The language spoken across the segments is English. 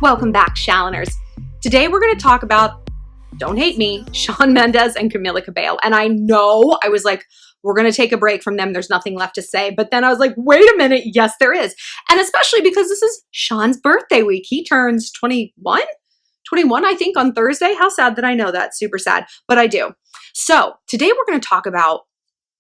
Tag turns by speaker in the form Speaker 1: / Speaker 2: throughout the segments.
Speaker 1: Welcome back, Shalloners. Today we're going to talk about, don't hate me, Shawn Mendes and Camila Cabello. And I know I was like, we're going to take a break from them. There's nothing left to say. But then I was like, wait a minute. Yes, there is. And especially because this is Shawn's birthday week. He turns 21, I think, on Thursday. How sad that I know that. Super sad, but I do. So today we're going to talk about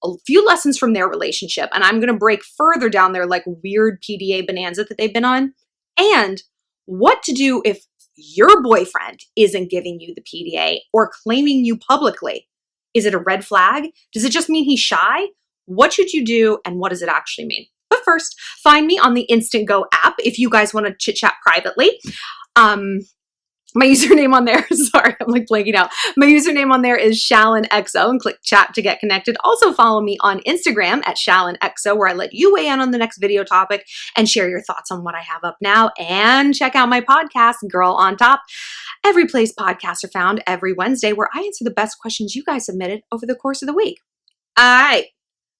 Speaker 1: a few lessons from their relationship. And I'm going to break further down their like weird PDA bonanza that they've been on, and what to do if your boyfriend isn't giving you the PDA or claiming you publicly. Is it a red flag? Does it just mean he's shy? What should you do, and what does it actually mean? But first, find me on the Instant Go app if you guys want to chit chat privately. My username on there, sorry, I'm like blanking out. My username on there is ShallonXO, and click chat to get connected. Also follow me on Instagram at ShallonXO, where I let you weigh in on the next video topic and share your thoughts on what I have up now. And check out my podcast, Girl on Top, every place podcasts are found every Wednesday, where I answer the best questions you guys submitted over the course of the week. All right,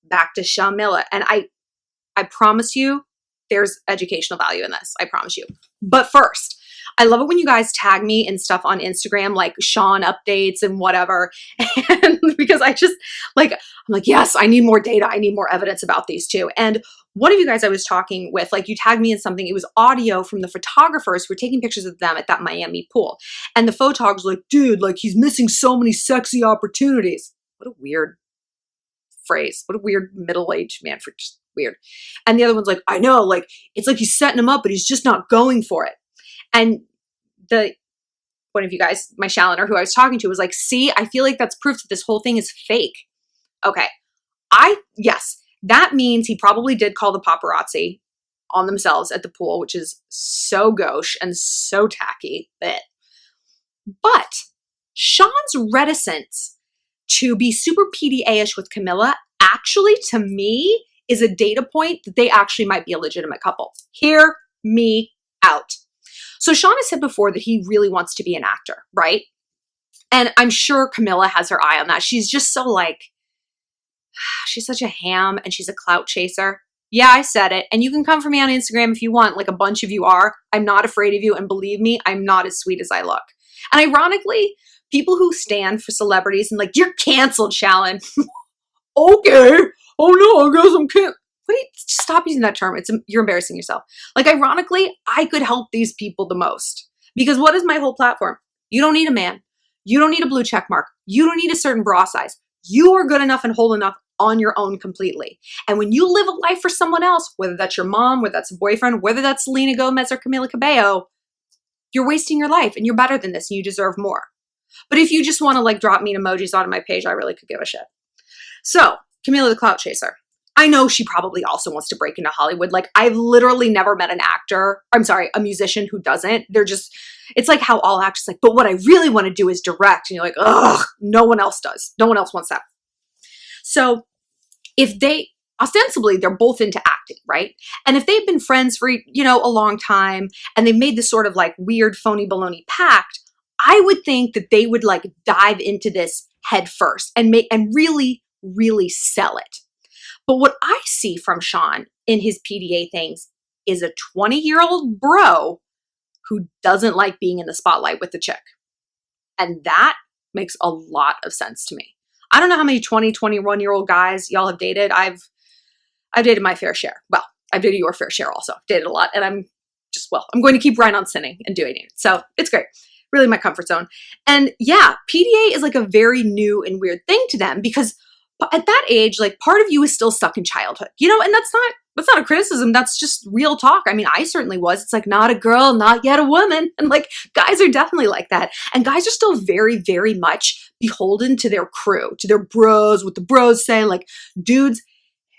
Speaker 1: back to Camila. And I promise you, there's educational value in this. I promise you. But first, I love it when you guys tag me in stuff on Instagram, like Shawn updates and whatever. And because I just like, I'm like, yes, I need more data. I need more evidence about these two. And one of you guys I was talking with, like, you tagged me in something. It was audio from the photographers who were taking pictures of them at that Miami pool. And the photog's like, dude, like, he's missing so many sexy opportunities. What a weird phrase. What a weird middle-aged man for just weird. And the other one's like, I know, like, it's like he's setting him up, but he's just not going for it. And one of you guys, my Shalloner, who I was talking to, was like, see, I feel like that's proof that this whole thing is fake. Okay. Yes, that means he probably did call the paparazzi on themselves at the pool, which is so gauche and so tacky. But Shawn's reticence to be super PDA-ish with Camila actually, to me, is a data point that they actually might be a legitimate couple. Hear me out. So Shawn has said before that he really wants to be an actor, right? And I'm sure Camila has her eye on that. She's just so like, she's such a ham and she's a clout chaser. Yeah, I said it. And you can come for me on Instagram if you want, like a bunch of you are. I'm not afraid of you. And believe me, I'm not as sweet as I look. And ironically, people who stand for celebrities and like, you're canceled, Shallon. Okay. Oh no, I guess I'm canceled. Stop using that term. You're embarrassing yourself. Like, ironically, I could help these people the most, because what is my whole platform? You don't need a man. You don't need a blue check mark. You don't need a certain bra size. You are good enough and whole enough on your own completely. And when you live a life for someone else, whether that's your mom, whether that's a boyfriend, whether that's Selena Gomez or Camila Cabello, you're wasting your life and you're better than this and you deserve more. But if you just want to like drop mean emojis onto my page, I really could give a shit. So Camila the clout chaser. I know she probably also wants to break into Hollywood. Like, I've literally never met a musician who doesn't. It's like how all actors like, but what I really want to do is direct. And you're like, ugh, no one else does. No one else wants that. So ostensibly, they're both into acting, right? And if they've been friends for, a long time, and they've made this sort of like weird phony baloney pact, I would think that they would like dive into this head first and really, really sell it. But what I see from Shawn in his PDA things is a 20-year-old bro who doesn't like being in the spotlight with the chick. And that makes a lot of sense to me. I don't know how many 20, 21-year-old guys y'all have dated. I've dated my fair share. Well, I've dated your fair share also. I've dated a lot. And I'm going to keep right on sinning and doing it. So it's great. Really my comfort zone. And yeah, PDA is like a very new and weird thing to them, because at that age, like, part of you is still stuck in childhood, and that's not a criticism. That's just real talk. I mean, I certainly was. It's like, not a girl, not yet a woman. And like, guys are definitely like that. And guys are still very, very much beholden to their crew, to their bros, what the bros say. Like, dudes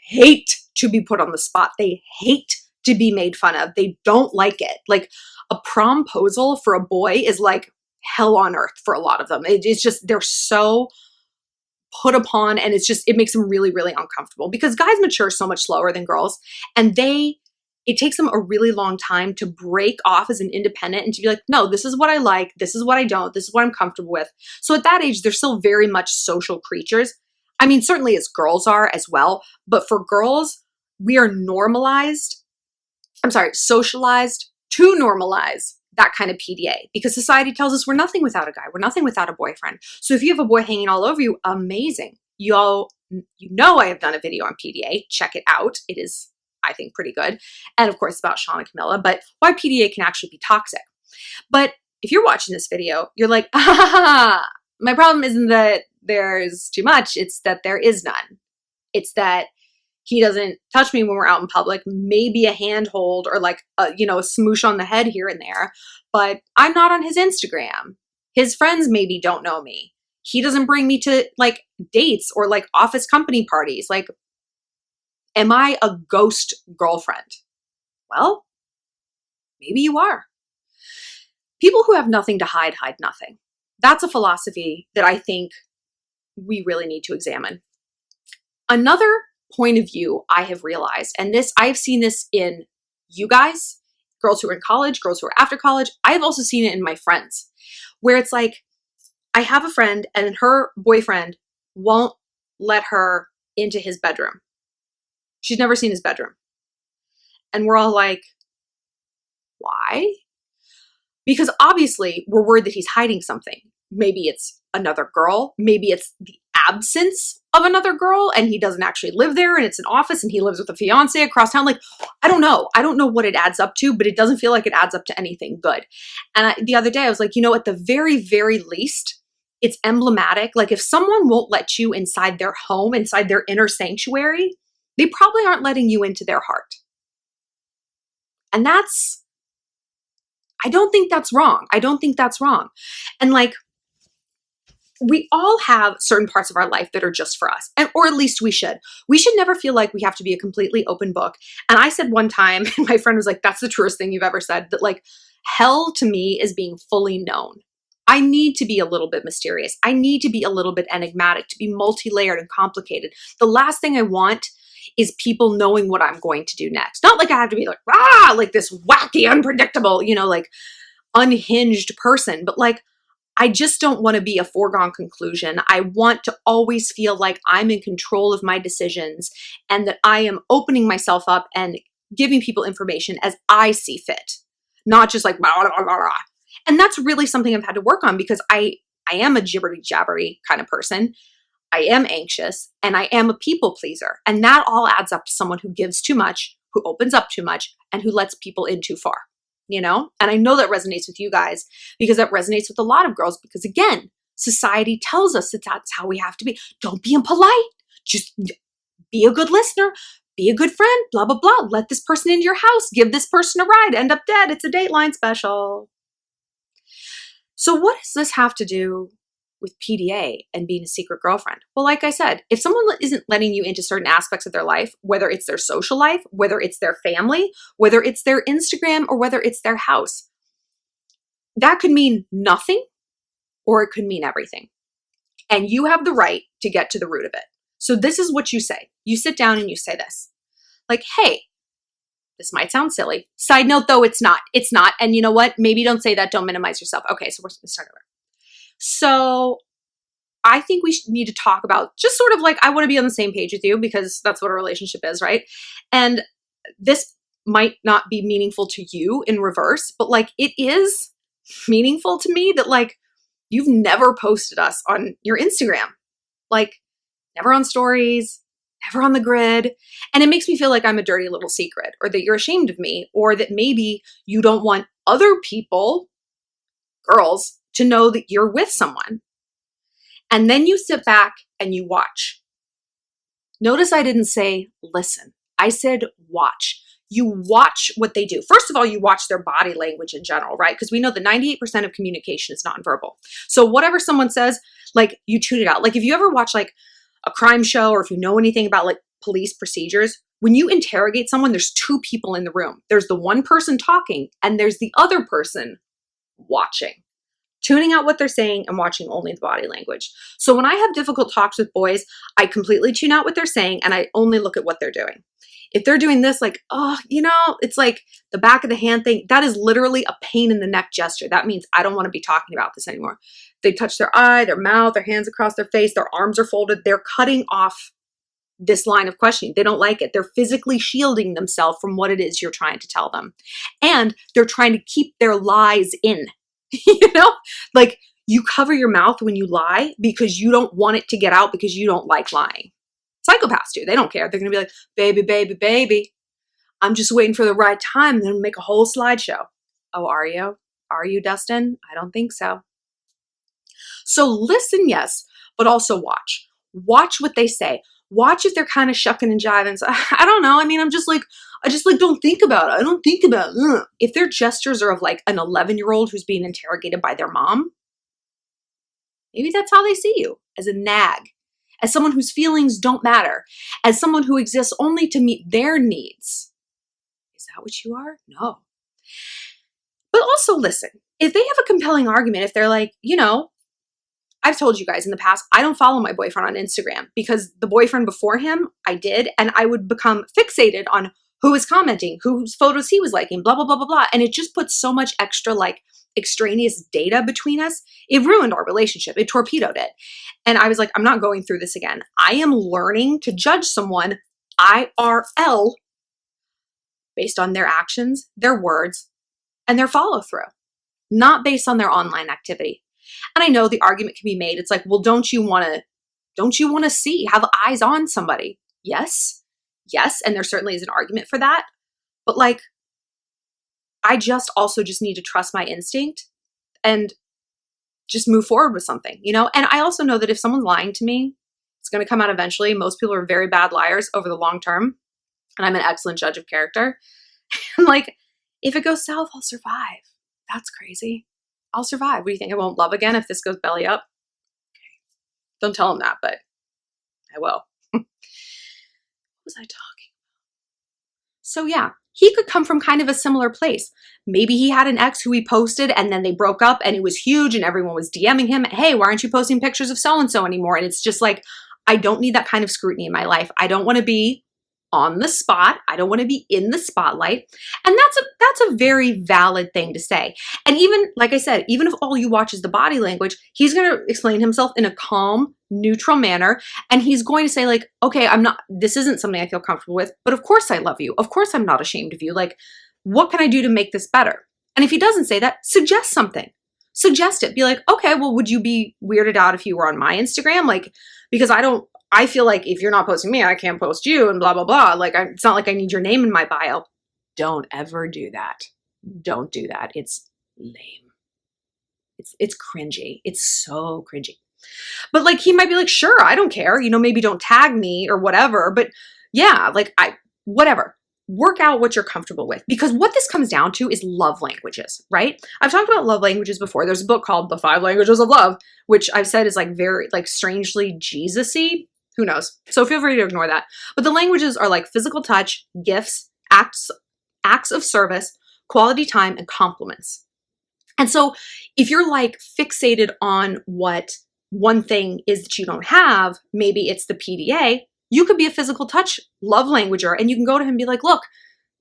Speaker 1: hate to be put on the spot. They hate to be made fun of. They don't like it. Like, a promposal for a boy is like hell on earth for a lot of them. It's just, they're so put upon, and it makes them really, really uncomfortable, because guys mature so much slower than girls, and it takes them a really long time to break off as an independent and to be like, no, this is what I like, this is what I don't, this is what I'm comfortable with. So at that age, they're still very much social creatures. I mean, certainly as girls are as well, but for girls, we are socialized to normalize that kind of PDA, because society tells us we're nothing without a guy. We're nothing without a boyfriend. So if you have a boy hanging all over you, amazing. You know I have done a video on PDA. Check it out. It is, I think, pretty good. And of course, about Shawn and Camila, but why PDA can actually be toxic. But if you're watching this video, you're like, ah, my problem isn't that there's too much. It's that there is none. It's that he doesn't touch me when we're out in public, maybe a handhold or like a smoosh on the head here and there, but I'm not on his Instagram. His friends maybe don't know me. He doesn't bring me to like dates or like office company parties. Like, am I a ghost girlfriend? Well, maybe you are. People who have nothing to hide, hide nothing. That's a philosophy that I think we really need to examine. Another point of view I have realized, and I've seen this in you guys, girls who are in college, girls who are after college. I've also seen it in my friends, where it's like, I have a friend and her boyfriend won't let her into his bedroom. She's never seen his bedroom. And we're all like, why? Because obviously we're worried that he's hiding something. Maybe it's another girl. Maybe it's the absence of another girl and he doesn't actually live there and it's an office and he lives with a fiance across town. Like, I don't know. I don't know what it adds up to, but it doesn't feel like it adds up to anything good. And the other day I was like, at the very, very least, it's emblematic. Like if someone won't let you inside their home, inside their inner sanctuary, they probably aren't letting you into their heart. And I don't think that's wrong. I don't think that's wrong. And like, we all have certain parts of our life that are just for us, or at least we should. We should never feel like we have to be a completely open book. And I said one time, and my friend was like, that's the truest thing you've ever said, that like hell to me is being fully known. I need to be a little bit mysterious. I need to be a little bit enigmatic, to be multi-layered and complicated. The last thing I want is people knowing what I'm going to do next. Not like I have to be like, like this wacky, unpredictable, like unhinged person, but like, I just don't want to be a foregone conclusion. I want to always feel like I'm in control of my decisions and that I am opening myself up and giving people information as I see fit, not just like, blah, blah, blah, blah. And that's really something I've had to work on because I am a gibbery jabbery kind of person. I am anxious and I am a people pleaser. And that all adds up to someone who gives too much, who opens up too much, and who lets people in too far. And I know that resonates with you guys because that resonates with a lot of girls because again, society tells us that that's how we have to be. Don't be impolite. Just be a good listener, be a good friend, blah, blah, blah. Let this person into your house, give this person a ride, end up dead. It's a Dateline special. So what does this have to do with PDA and being a secret girlfriend? Well, like I said, if someone isn't letting you into certain aspects of their life, whether it's their social life, whether it's their family, whether it's their Instagram, or whether it's their house, that could mean nothing or it could mean everything. And you have the right to get to the root of it. So this is what you say. You sit down and you say this. Like, hey, this might sound silly. Side note though, it's not. It's not. And you know what? Maybe don't say that. Don't minimize yourself. Okay, so we're going to start over. So I think we need to talk about just sort of like, I want to be on the same page with you because that's what a relationship is, right? And this might not be meaningful to you in reverse, but like it is meaningful to me that like you've never posted us on your Instagram, like never on stories, never on the grid. And it makes me feel like I'm a dirty little secret or that you're ashamed of me or that maybe you don't want other people, girls, to know that you're with someone. And then you sit back and you watch. Notice I didn't say listen. I said watch. You watch what they do. First of all, you watch their body language in general, right? Because we know that 98% of communication is nonverbal. So whatever someone says, like you tune it out. Like if you ever watch like a crime show or if you know anything about like police procedures, when you interrogate someone, there's two people in the room. There's the one person talking and there's the other person watching. Tuning out what they're saying and watching only the body language. So when I have difficult talks with boys, I completely tune out what they're saying and I only look at what they're doing. If they're doing this like, oh, it's like the back of the hand thing, that is literally a pain in the neck gesture. That means I don't want to be talking about this anymore. They touch their eye, their mouth, their hands across their face, their arms are folded. They're cutting off this line of questioning. They don't like it. They're physically shielding themselves from what it is you're trying to tell them. And they're trying to keep their lies in, you know, like you cover your mouth when you lie because you don't want it to get out because you don't like lying. Psychopaths do. They don't care. They're going to be like, baby, baby, baby, I'm just waiting for the right time and then make a whole slideshow. Oh, are you? Are you, Dustin? I don't think so. So listen, yes, but also watch. Watch what they say. Watch if they're kind of shucking and jiving. So, I don't know. I mean, I just don't think about it. I don't think about it. If their gestures are of like an 11-year-old who's being interrogated by their mom, maybe that's how they see you, as a nag, as someone whose feelings don't matter, as someone who exists only to meet their needs. Is that what you are? No. But also listen, if they have a compelling argument, if they're like, you know, I've told you guys in the past, I don't follow my boyfriend on Instagram because the boyfriend before him, I did, and I would become fixated on who was commenting, whose photos he was liking, blah, blah, blah, blah, blah. And it just puts so much extra like extraneous data between us. It ruined our relationship. It torpedoed it. And I was like, I'm not going through this again. I am learning to judge someone IRL based on their actions, their words, and their follow through, not based on their online activity. And I know the argument can be made. It's like, well, don't you want to have eyes on somebody? Yes. Yes. And there certainly is an argument for that. But like, I just need to trust my instinct and just move forward with something, you know? And I also know that if someone's lying to me, it's going to come out eventually. Most people are very bad liars over the long term. And I'm an excellent judge of character. And like, if it goes south, I'll survive. That's crazy. I'll survive. What do you think? I won't love again if this goes belly up? Okay. Don't tell him that, but I will. What was I talking about? So yeah, he could come from kind of a similar place. Maybe he had an ex who he posted and then they broke up and it was huge and everyone was DMing him, hey, why aren't you posting pictures of so-and-so anymore? And it's just like, I don't need that kind of scrutiny in my life. I don't want to be on the spot. I don't want to be in the spotlight. And that's a very valid thing to say. And even, like I said, even if all you watch is the body language, he's going to explain himself in a calm, neutral manner. And he's going to say like, okay, this isn't something I feel comfortable with, but of course I love you. Of course I'm not ashamed of you. Like, what can I do to make this better? And if he doesn't say that, suggest something. Suggest it. Be like, okay, well, would you be weirded out if you were on my Instagram? Like, because I feel like if you're not posting me, I can't post you and blah, blah, blah. Like, it's not like I need your name in my bio. Don't ever do that. Don't do that. It's lame. It's cringy. It's so cringy. But like, he might be like, sure, I don't care. You know, maybe don't tag me or whatever. But yeah, like whatever. Work out what you're comfortable with, because what this comes down to is love languages, right? I've talked about love languages before. There's a book called The 5 Languages of Love, which I've said is like very like strangely Jesus-y. Who knows? So feel free to ignore that. But the languages are like physical touch, gifts, acts of service, quality time, and compliments. And so if you're like fixated on what one thing is that you don't have, maybe it's the PDA, you could be a physical touch love languager and you can go to him and be like, look,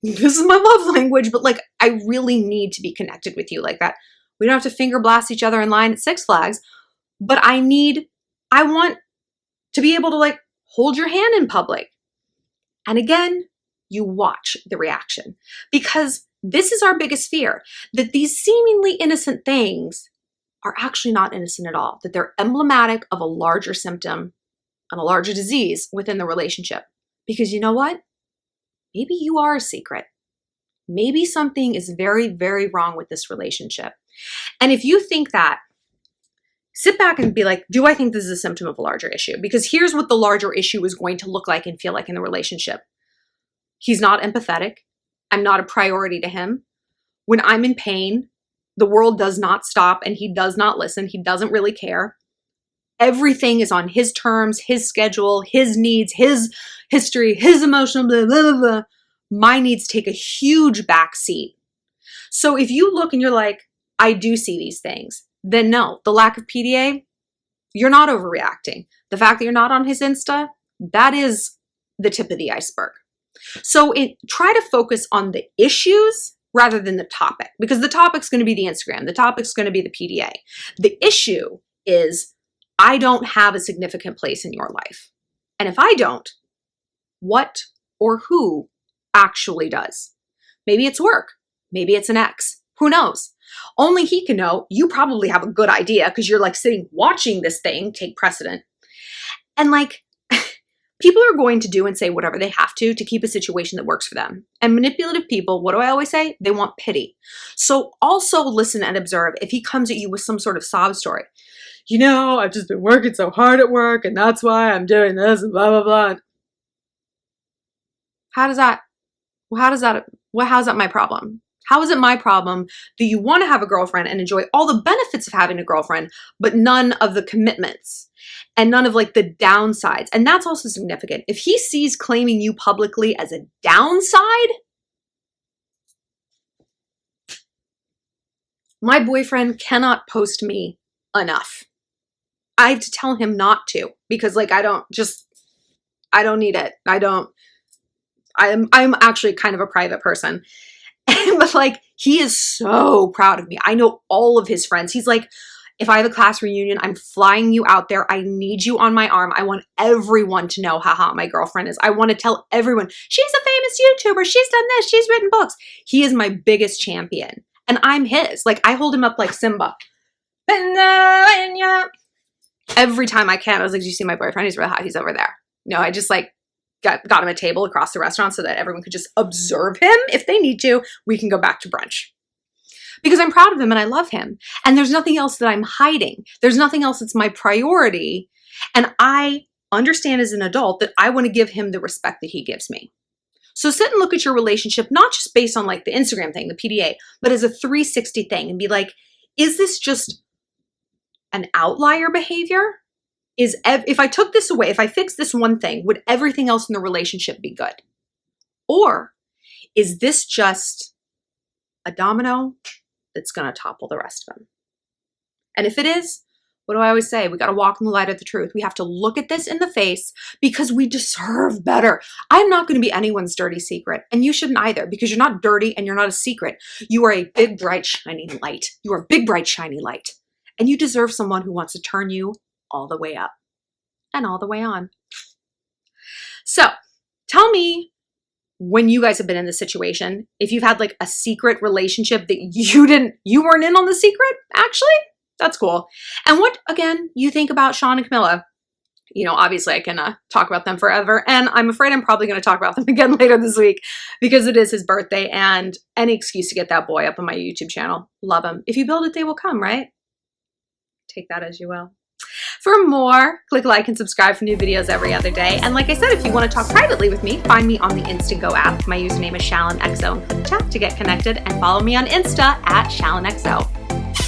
Speaker 1: this is my love language, but like, I really need to be connected with you like that. We don't have to finger blast each other in line at Six Flags, but I want to be able to like hold your hand in public. And again, you watch the reaction, because this is our biggest fear, that these seemingly innocent things are actually not innocent at all, that they're emblematic of a larger symptom and a larger disease within the relationship. Because you know what? Maybe you are a secret. Maybe something is very, very wrong with this relationship. And if you think that, sit back and be like, do I think this is a symptom of a larger issue? Because here's what the larger issue is going to look like and feel like in the relationship. He's not empathetic. I'm not a priority to him. When I'm in pain, the world does not stop and he does not listen. He doesn't really care. Everything is on his terms, his schedule, his needs, his history, his emotional, blah, blah, blah, blah. My needs take a huge backseat. So if you look and you're like, I do see these things, then no, the lack of PDA, you're not overreacting. The fact that you're not on his Insta, that is the tip of the iceberg. So try to focus on the issues rather than the topic, because the topic's going to be the Instagram. The topic's going to be the PDA. The issue is, I don't have a significant place in your life. And if I don't, what or who actually does. Maybe it's work. Maybe it's an ex. Who knows? Only he can know. You probably have a good idea because you're like sitting watching this thing take precedent. And like, people are going to do and say whatever they have to keep a situation that works for them. And manipulative people, what do I always say? They want pity. So also listen and observe if he comes at you with some sort of sob story. You know, I've just been working so hard at work and that's why I'm doing this and blah, blah, blah. How's that my problem? How is it my problem that you want to have a girlfriend and enjoy all the benefits of having a girlfriend, but none of the commitments and none of like the downsides? And that's also significant. If he sees claiming you publicly as a downside, my boyfriend cannot post me enough. I have to tell him not to because like, I don't need it. I'm actually kind of a private person. But like, he is so proud of me. I know all of his friends. He's like, if I have a class reunion, I'm flying you out there. I need you on my arm. I want everyone to know how hot my girlfriend is. I want to tell everyone, she's a famous YouTuber. She's done this. She's written books. He is my biggest champion. And I'm his. Like, I hold him up like Simba. Every time I can, I was like, do you see my boyfriend? He's real hot. He's over there. No, I just like, got him a table across the restaurant so that everyone could just observe him. If they need to, we can go back to brunch. Because I'm proud of him and I love him. And there's nothing else that I'm hiding. There's nothing else that's my priority. And I understand as an adult that I want to give him the respect that he gives me. So sit and look at your relationship, not just based on like the Instagram thing, the PDA, but as a 360 thing and be like, is this just an outlier behavior? If I took this away, if I fixed this one thing, would everything else in the relationship be good? Or is this just a domino that's going to topple the rest of them? And if it is, what do I always say? We got to walk in the light of the truth. We have to look at this in the face because we deserve better. I'm not going to be anyone's dirty secret, and you shouldn't either because you're not dirty and you're not a secret. You are a big, bright, shining light. You are a big, bright, shiny light, and you deserve someone who wants to turn you all the way up and all the way on. So tell me when you guys have been in this situation, if you've had like a secret relationship that you weren't in on the secret, actually, that's cool. And what, again, you think about Shawn and Camila. You know, obviously I can talk about them forever. And I'm afraid I'm probably going to talk about them again later this week because it is his birthday and any excuse to get that boy up on my YouTube channel. Love him. If you build it, they will come, right? Take that as you will. For more, click like and subscribe for new videos every other day. And like I said, if you want to talk privately with me, find me on the Instago app. My username is ShallonXO. Click chat to get connected and follow me on Insta at ShallonXO.